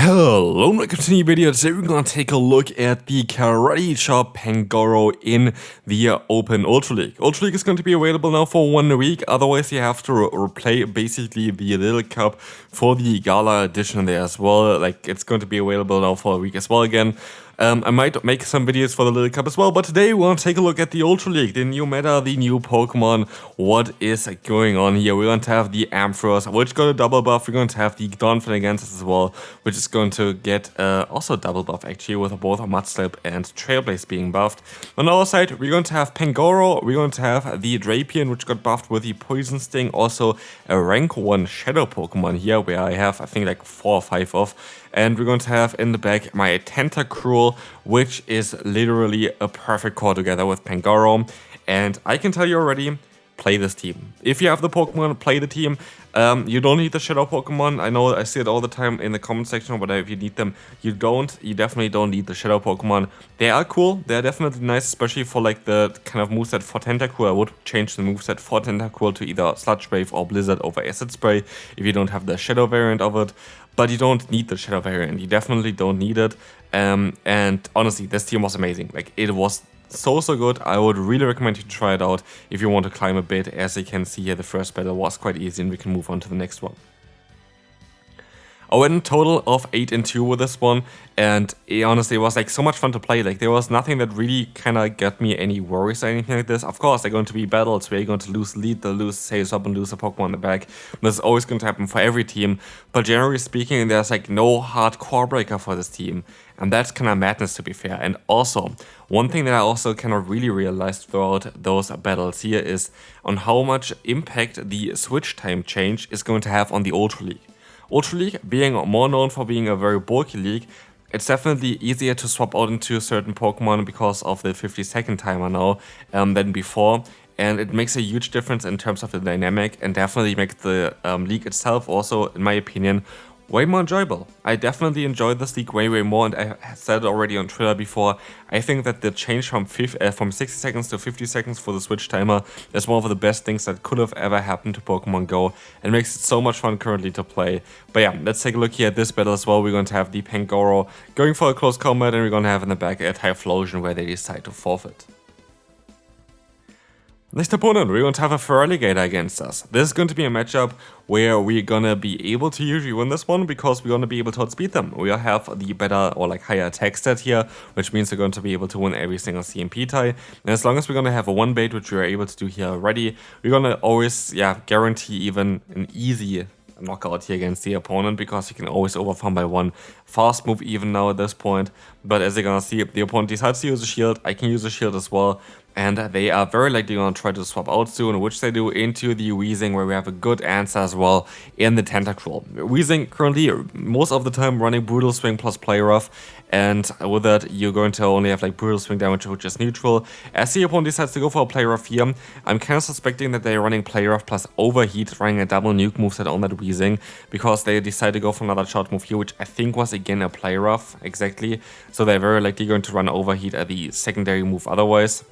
Hello, and welcome to the new video. Today we're gonna take a look at the Karate Chop Pangoro in the Open Ultra League. Ultra League is going to be available now for 1 week, otherwise you have to replay basically the Little Cup for the Gala edition there as well. Like, it's going to be available now for a week as well again. I might make some videos for the Little Cup as well, but today we want to take a look at the Ultra League, the new meta, the new Pokemon, what is going on here. We're going to have the Ampharos, which got a double buff. We're going to have the Donphan as well, which is going to get also a double buff actually, with both Mudslip and Trailblaze being buffed. On our side, we're going to have Pangoro, we're going to have the Drapion, which got buffed with the Poison Sting, also a rank 1 Shadow Pokemon here, where I have, I think, like 4 or 5 of. And we're going to have in the back my Tentacruel, which is literally a perfect core together with Pangoro. And I can tell you already, play this team. If you have the Pokemon, play the team. You don't need the Shadow Pokemon. I know I see it all the time in the comment section, but if you need them, you definitely don't need the Shadow Pokemon. They are cool, they're definitely nice, especially for like the kind of moveset for Tentacruel. I would change the moveset for Tentacruel to either Sludge Wave or Blizzard over Acid Spray if you don't have the Shadow variant of it. But you don't need the Shadow variant, you definitely don't need it. And honestly, this team was amazing. Like, it was so good. I would really recommend you to try it out if you want to climb a bit. As you can see here, the first battle was quite easy and we can move on to the next one. I went in total of 8-2 with this one, and honestly, it was like so much fun to play. Like, there was nothing that really kind of got me any worries or anything like this. Of course, they're going to be battles where you're going to lose lead, they'll lose sales up and lose a Pokemon in the back. This is always going to happen for every team, but generally speaking, there's like no hard core breaker for this team, and that's kind of madness, to be fair. And also, one thing that I also kind of really realized throughout those battles here is on how much impact the switch time change is going to have on the Ultra League. Ultra League, being more known for being a very bulky league, it's definitely easier to swap out into certain Pokemon because of the 50-second timer now than before. And it makes a huge difference in terms of the dynamic, and definitely makes the league itself also, in my opinion, way more enjoyable. I definitely enjoy this league way more, and I said it already on Twitter before. I think that the change from 60 seconds to 50 seconds for the switch timer is one of the best things that could have ever happened to Pokemon Go, and makes it so much fun currently to play. But yeah, let's take a look here at this battle as well. We're going to have the Pangoro going for a close combat, and we're going to have in the back a Typhlosion where they decide to forfeit. Next opponent, we're going to have a Feraligatr against us. This is going to be a matchup where we're going to be able to usually win this one because we're going to be able to outspeed them. We have the better or like higher attack stat here, which means we're going to be able to win every single CMP tie. And as long as we're going to have a 1-bait, which we are able to do here already, we're going to always guarantee even an easy knockout here against the opponent, because you can always overfarm by 1 fast move even now at this point. But as you're gonna see, the opponent decides to use a shield, I can use a shield as well, and they are very likely gonna try to swap out soon, which they do into the Weezing, where we have a good answer as well in the Tentacruel. Weezing currently most of the time running Brutal Swing plus Play Rough, and with that you're going to only have like Brutal Swing damage, which is neutral. As the opponent decides to go for a Play Rough here, I'm kind of suspecting that they're running Play Rough plus Overheat, running a double nuke moveset on that Weezing, because they decide to go for another short move here, which I think was again a Play Rough, exactly. So they're very likely going to run Overheat at the secondary move otherwise.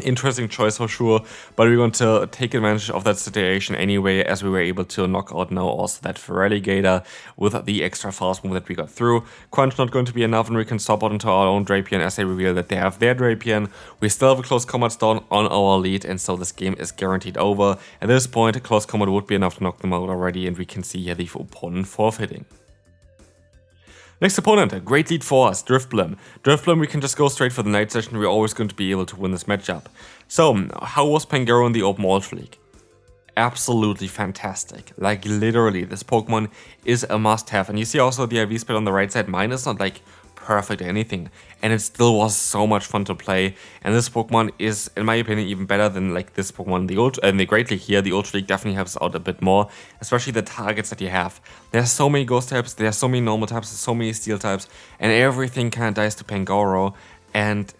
Interesting choice for sure, but we're going to take advantage of that situation anyway, as we were able to knock out now also that Feraligatr with the extra fast move that we got through. Crunch not going to be enough, and we can swap out into our own Drapion as they reveal that they have their Drapion. We still have a close combat down on our lead, and so this game is guaranteed over. At this point, a close combat would be enough to knock them out already, and we can see here the opponent forfeiting. Next opponent, a great lead for us, Drifblim. Drifblim, we can just go straight for the night session, we're always going to be able to win this matchup. So, how was Pangoro in the Open Ultra League? Absolutely fantastic. Like, literally, this Pokemon is a must-have. And you see also the IV split on the right side. Mine is not like perfect or anything, and it still was so much fun to play. And this Pokemon is, in my opinion, even better than like this Pokemon in the Great League here. The Ultra League definitely helps out a bit more, especially the targets that you have. There's so many ghost types, there's so many normal types, there's so many steel types, and everything kind of dies to Pangoro. And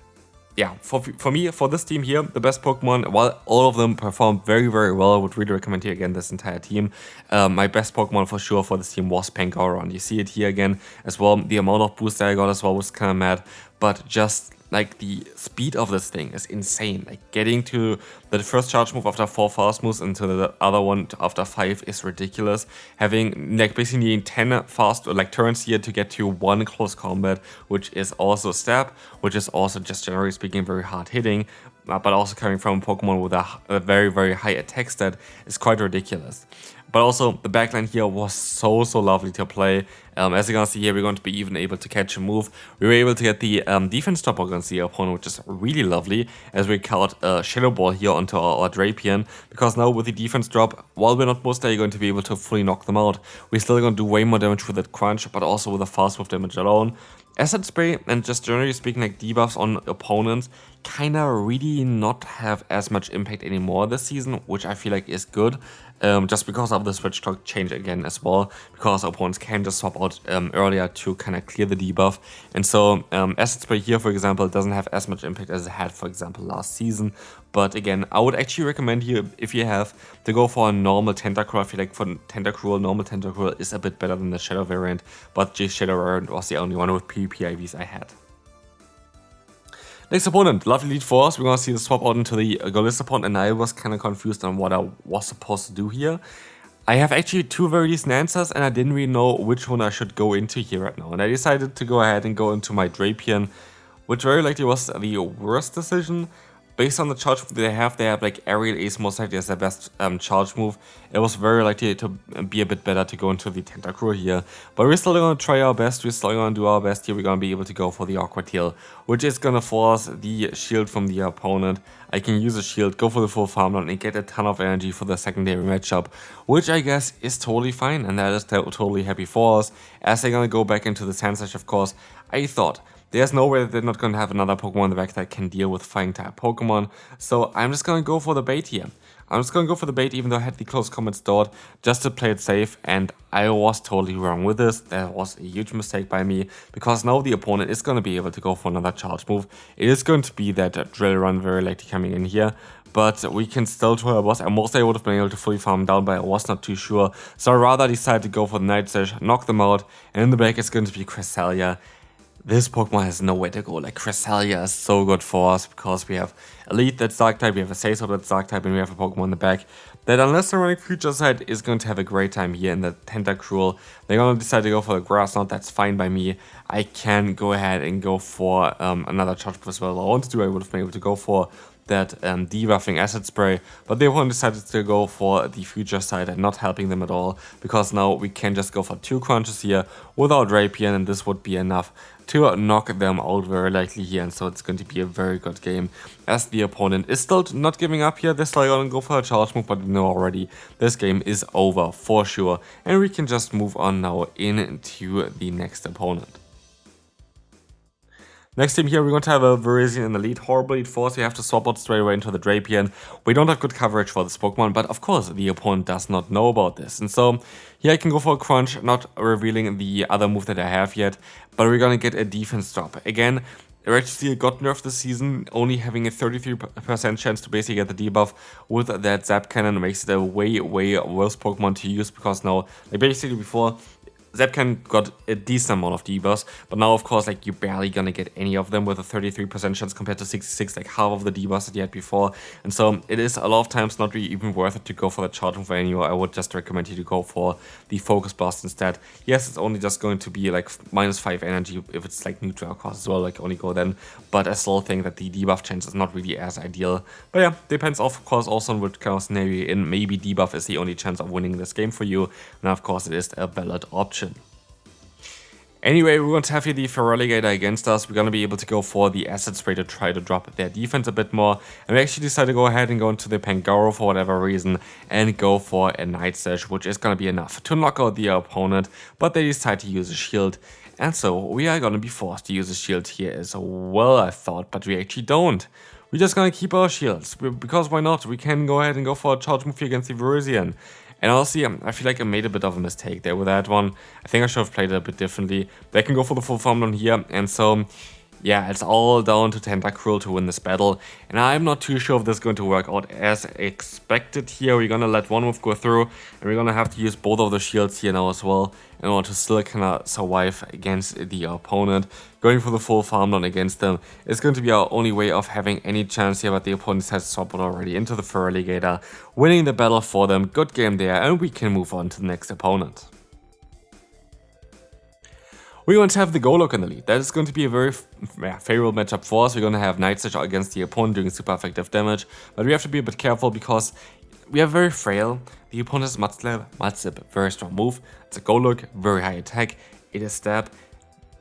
yeah, for me, for this team here, the best Pokemon, while all of them performed very well, I would really recommend here again this entire team. My best Pokemon for sure for this team was Pangoro, and you see it here again as well. The amount of boost that I got as well was kind of mad, but just like the speed of this thing is insane. Like getting to the first charge move after 4 fast moves into the other one after 5 is ridiculous. Having like basically needing 10 fast or like turns here to get to 1 close combat, which is also stab, which is also just generally speaking very hard hitting, but also coming from a Pokemon with a very, very high attack stat is quite ridiculous. But also, the backline here was so lovely to play. As you're gonna see here, we're going to be even able to catch a move. We were able to get the defense drop against the opponent, which is really lovely, as we caught a Shadow Ball here onto our Drapion, because now with the defense drop, while we're not most likely going to be able to fully knock them out, we're still going to do way more damage with that crunch, but also with the fast move damage alone. Acid Spray and just generally speaking like debuffs on opponents kinda really not have as much impact anymore this season, which I feel like is good, just because of the switch talk change again as well, because opponents can just swap out earlier to kind of clear the debuff. And so Acid Spray here, for example, doesn't have as much impact as it had, for example, last season. But again, I would actually recommend here, if you have, to go for a normal Tentacruel. I feel like for Tentacruel, normal Tentacruel is a bit better than the Shadow variant, but the Shadow variant was the only one with PvP IVs I had. Next opponent, lovely lead for us. We're gonna see the swap out into the Golisopod, and I was kind of confused on what I was supposed to do here. I have actually 2 very decent answers, and I didn't really know which one I should go into here right now. And I decided to go ahead and go into my Drapion, which very likely was the worst decision. Based on the charge move they have like Aerial Ace most likely as their best charge move. It was very likely to be a bit better to go into the Tentacruel here. But we're still going to try our best, we're still going to do our best here. We're going to be able to go for the Aqua Tail, which is going to force the shield from the opponent. I can use a shield, go for the full farmland, and get a ton of energy for the secondary matchup, which I guess is totally fine, and that is totally happy for us. As they're going to go back into the Sand Slash, of course, I thought, there's no way that they're not going to have another Pokemon in the back that can deal with Flying type Pokemon, so I'm just going to go for the bait here. I'm just going to go for the bait even though I had the close combat stored, just to play it safe, and I was totally wrong with this. That was a huge mistake by me, because now the opponent is going to be able to go for another charge move. It is going to be that Drill Run very likely coming in here, but we can still try our best. I most likely would have been able to fully farm down, but I was not too sure, so I rather decided to go for the Night Slash, knock them out, and in the back it's going to be Cresselia. This Pokemon has nowhere to go. Like, Cresselia is so good for us because we have Elite that's Dark type, we have a Seiso that's Dark type, and we have a Pokemon in the back that, unless they're running Future Sight, is going to have a great time here in the Tentacruel. They're going to decide to go for the Grass Knot, that's fine by me. I can go ahead and go for another charge move as well. I wanted to, I would have been able to go for that debuffing Acid Spray, but they decided to go for the Future Sight and not helping them at all, because now we can just go for 2 crunches here without Drapion, and this would be enough to knock them out very likely here. And so it's going to be a very good game, as the opponent is still not giving up here. They're still going to go for a charge move, but you know already this game is over for sure, and we can just move on now into the next opponent. Next team here, we're going to have a Virizion in the lead. Horrible lead force, we have to swap out straight away into the Drapion. We don't have good coverage for this Pokemon, but of course the opponent does not know about this. And so here I can go for a crunch, not revealing the other move that I have yet, but we're going to get a defense drop. Again, Registeel got nerfed this season, only having a 33% chance to basically get the debuff with that Zap Cannon makes it a way worse Pokemon to use, because now, like basically before, Zapcan got a decent amount of debuffs, but now of course like you're barely gonna get any of them with a 33% chance compared to 66, like half of the debuffs that you had before. And so it is a lot of times not really even worth it to go for the charge move anymore. I would just recommend you to go for the Focus Blast instead. Yes, it's only just going to be like -5 energy if it's like neutral cost as well, like only go then, but I still think that the debuff chance is not really as ideal. But yeah, depends of course also on what kind of scenario you're in. Maybe debuff is the only chance of winning this game for you, and of course it is a valid option. Anyway, we're going to have here the Feraligatr against us. We're going to be able to go for the Acid Spray to try to drop their defense a bit more. And we actually decided to go ahead and go into the Pangoro for whatever reason and go for a Night Slash, which is going to be enough to knock out the opponent. But they decide to use a shield. And so we are going to be forced to use a shield here as well, I thought, but we actually don't. We're just going to keep our shields, because why not? We can go ahead and go for a charge move here against the Virizion. And honestly, I feel like I made a bit of a mistake there with that one. I think I should have played it a bit differently. They can go for the full farm down here, and so yeah, it's all down to Tentacruel to win this battle, and I'm not too sure if this is going to work out as expected here. We're gonna let one move go through, and we're gonna have to use both of the shields here now as well in order to still kind of survive against the opponent. Going for the full farm down against them is going to be our only way of having any chance here, but the opponent has swapped already into the Feraligatr, winning the battle for them. Good game there, and we can move on to the next opponent. We're going to have the Golok in the lead. That is going to be a very favorable matchup for us. We're going to have Night Slasher against the opponent doing super effective damage, but we have to be a bit careful because we are very frail. The opponent has Mudslip, very strong move. It's a Golok, very high attack. It is stab,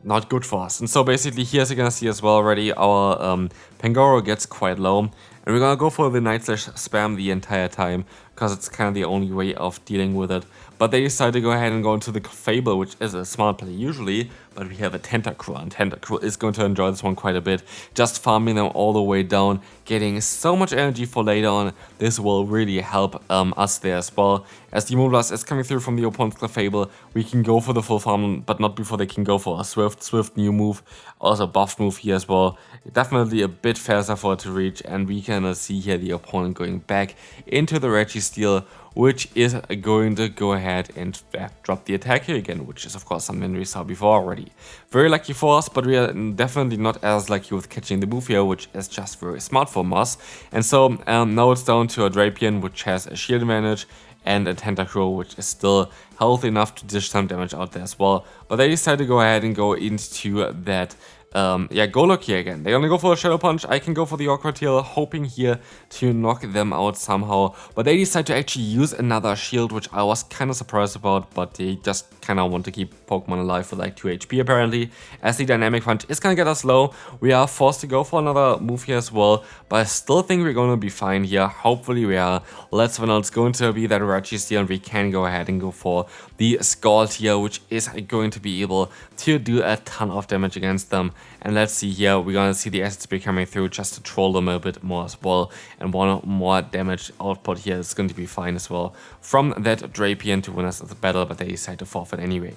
not good for us. And so basically here, as you're going to see as well already, our Pangoro gets quite low. And we're going to go for the Night Slash spam the entire time because it's kind of the only way of dealing with it. But they decide to go ahead and go into the Fable, which is a smart play usually, but we have a Tentacruel, and Tentacruel is going to enjoy this one quite a bit, just farming them all the way down, getting so much energy for later on. This will really help us there as well. As the Moonblast is coming through from the opponent's Fable, we can go for the full farm, but not before they can go for a Swift new move, also buffed move here as well. Definitely a bit faster for it to reach, and we can see here the opponent going back into the Registeel, which is going to go ahead and drop the attack here again, which is of course something we saw before already. Very lucky for us, but we are definitely not as lucky with catching the move here, which is just very smart from us. And so now it's down to a Drapion, which has a shield advantage, and a Tentacruel, which is still healthy enough to dish some damage out there as well. But they decide to go ahead and go into that Golok here again. They're gonna go for a Shadow Punch. I can go for the Awkward Tail, hoping here to knock them out somehow. But they decide to actually use another shield, which I was kind of surprised about, but they just kind of want to keep Pokemon alive for like 2 HP apparently. As the Dynamic Punch is gonna get us low, we are forced to go for another move here as well, but I still think we're gonna be fine here. Hopefully we are. Let's find out. It's going to be that Registeel, and we can go ahead and go for the Scald here, which is going to be able to do a ton of damage against them. And let's see here, we're gonna see the SSB coming through just to troll them a bit more as well. And one more damage output here is going to be fine as well from that Drapion to win us the battle, but they decide to forfeit anyway.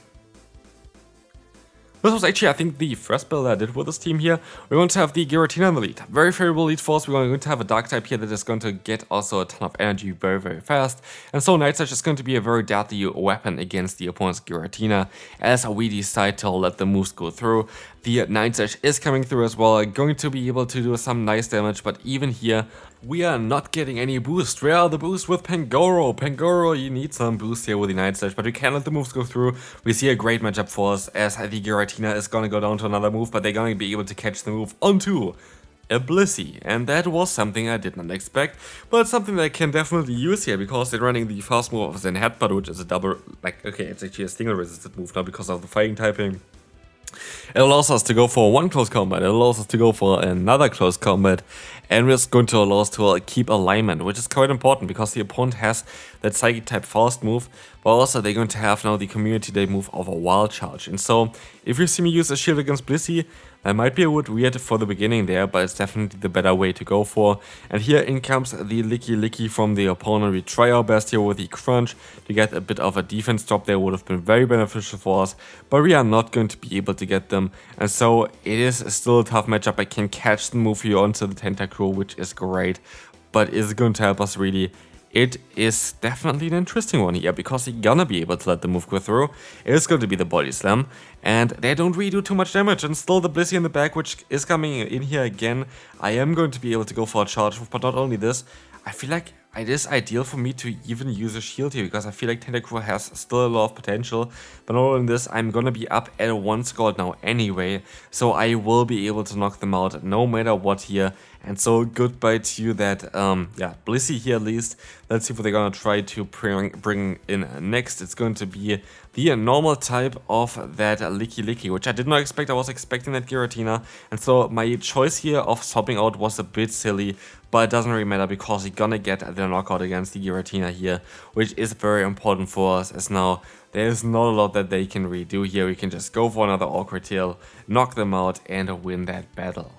This was actually, I think, the first build I did with this team here. We're going to have the Giratina in the lead. Very favorable lead for us. We're going to have a Dark type here that is going to get also a ton of energy very, very fast. And so Night Slash is going to be a very deadly weapon against the opponent's Giratina, as we decide to let the moves go through. The Night Slash is coming through as well, going to be able to do some nice damage, but even here, we are not getting any boost. Where are the boosts with Pangoro? Pangoro, you need some boost here with the Night Slash, but we can let the moves go through. We see a great matchup for us, as the Giratina is going to go down to another move, but they're going to be able to catch the move onto a Blissey, and that was something I did not expect, but it's something that I can definitely use here, because they're running the fast move of Zen Headbutt, which is a double, it's actually a single resisted move now because of the fighting typing. It allows us to go for one close combat, it allows us to go for another close combat, and it's going to allow us to keep alignment, which is quite important because the opponent has that Psychic type fast move, but also they're going to have now the Community Day move of a Wild Charge. And so if you see me use a shield against Blissey, that might be a bit weird for the beginning there, but it's definitely the better way to go for. And here in comes the Licky from the opponent. We try our best here with the Crunch to get a bit of a defense drop there, would have been very beneficial for us, but we are not going to be able to get them. And so it is still a tough matchup. I can catch the move here onto the Tentacruel, which is great, but is it going to help us really? It is definitely an interesting one here, because you're gonna be able to let the move go through. It is going to be the Body Slam, and they don't really do too much damage, and still the Blissey in the back, which is coming in here again. I am going to be able to go for a charge move, but not only this, I feel like it is ideal for me to even use a shield here, because I feel like Tentacruel has still a lot of potential. But not only this, I'm gonna be up at a 1 Scald now anyway, so I will be able to knock them out no matter what here. And so goodbye to that, Blissey here at least. Let's see what they're gonna try to bring in next. It's going to be the normal type of that Licky, which I did not expect. I was expecting that Giratina, and so my choice here of swapping out was a bit silly, but it doesn't really matter because you're gonna get the knockout against the Giratina here, which is very important for us, as now there's not a lot that they can redo here. We can just go for another Awkward Tail, knock them out, and win that battle.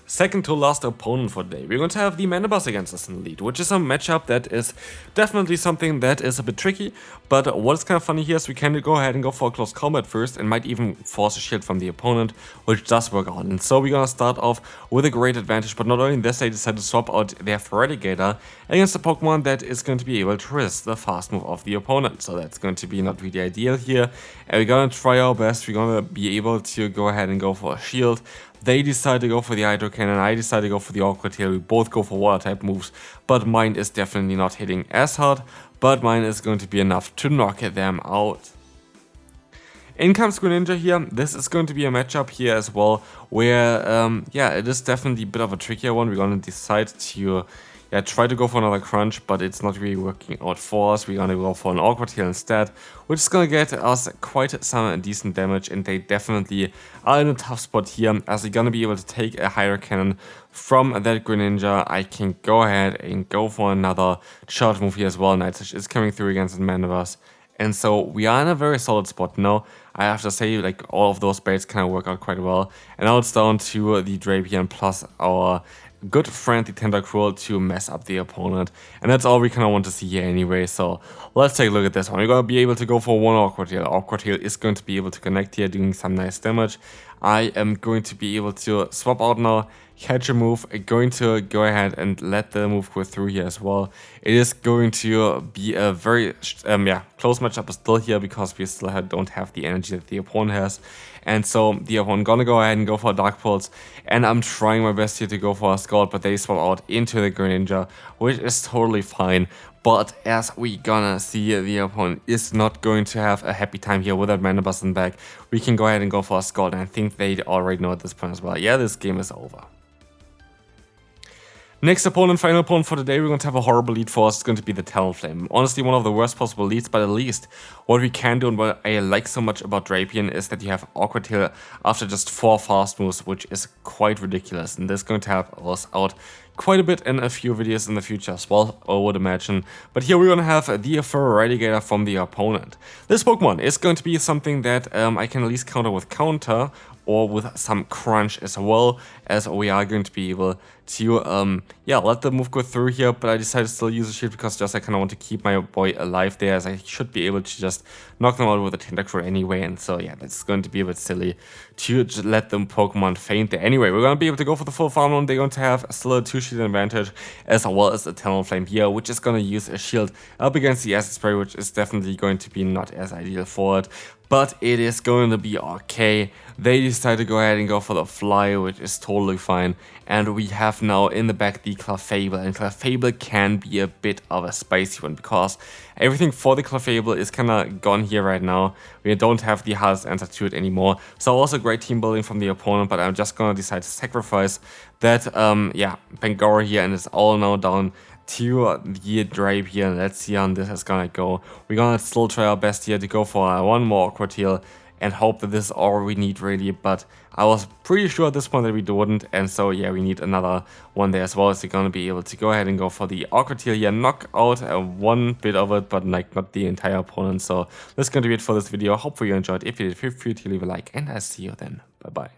Second to last opponent for today, we're going to have the Manibus against us in the lead, which is a matchup that is definitely something that is a bit tricky, but what is kind of funny here is we can go ahead and go for a close combat first and might even force a shield from the opponent, which does work out. And so we're going to start off with a great advantage, but not only this, they decided to swap out their Feraligatr against a Pokemon that is going to be able to resist the fast move of the opponent. So that's going to be not really ideal here, and we're going to try our best. We're going to be able to go ahead and go for a shield. They decide to go for the Hydro Cannon, I decide to go for the Awkward Tail. We both go for water type moves, but mine is definitely not hitting as hard, but mine is going to be enough to knock them out. In comes Greninja here. This is going to be a matchup here as well, where, yeah, it is definitely a bit of a trickier one. We're going to decide to try to go for another crunch, but it's not really working out for us. We're going to go for an Awkward Tail instead, which is going to get us quite some decent damage, and they definitely are in a tough spot here, as we're going to be able to take a Hydro Cannon from that Greninja. I can go ahead and go for another charge move here as well. Night Slash is coming through against the Manibus, and so we are in a very solid spot now. I have to say, like, all of those baits kind of work out quite well, and now it's down to the Drapion plus our good friend the Tentacruel to mess up the opponent, and that's all we kind of want to see here anyway. So let's take a look at this one. We're going to be able to go for one Awkward Tail. Awkward Tail is going to be able to connect here, doing some nice damage. I am going to be able to swap out now, catch a move, going to go ahead and let the move go through here as well. It is going to be a very close matchup still here, because we still don't have the energy that the opponent has. And so the opponent gonna go ahead and go for a Dark Pulse, and I'm trying my best here to go for a Scald, but they swap out into the Greninja, which is totally fine. But as we gonna see, the opponent is not going to have a happy time here with that Manibus in back. We can go ahead and go for a Scald, and I think they already know at this point as well. Yeah, this game is over. Next opponent, final opponent for today, we're going to have a horrible lead for us. It's going to be the Talonflame. Honestly, one of the worst possible leads, but at least what we can do and what I like so much about Drapion is that you have Awkward Tail after just 4 fast moves, which is quite ridiculous. And this is going to help us out quite a bit in a few videos in the future as well, I would imagine. But here we're going to have the Feraligatr from the opponent. This Pokemon is going to be something that I can at least counter with Counter, or with some crunch as well, as we are going to be able to, let the move go through here. But I decided to still use a shield because just I kind of want to keep my boy alive there, as I should be able to just knock them out with a Tentacruel anyway. And so yeah, that's going to be a bit silly to just let them Pokemon faint there. Anyway, we're going to be able to go for the full farm run. They're going to have still a 2-shield advantage, as well as a Talonflame here, which is going to use a shield up against the Acid Spray, which is definitely going to be not as ideal for it. But it is going to be okay. They decide to go ahead and go for the Fly, which is totally fine. And we have now in the back the Clefable, and Clefable can be a bit of a spicy one, because everything for the Clefable is kind of gone here right now. We don't have the hardest answer to it anymore. So also great team building from the opponent, but I'm just going to decide to sacrifice that, Pangoro here, and it's all now down to the Drapion. Let's see how this is gonna go. We're gonna still try our best here to go for one more Awkward Tail and hope that this is all we need really, but I was pretty sure at this point that we wouldn't, and so yeah, we need another one there as well. So we're gonna be able to go ahead and go for the Awkward Tail here, knock out one bit of it, but like not the entire opponent. So that's gonna be it for this video. Hopefully you enjoyed. If you did, feel free to leave a like, and I'll see you then. Bye bye.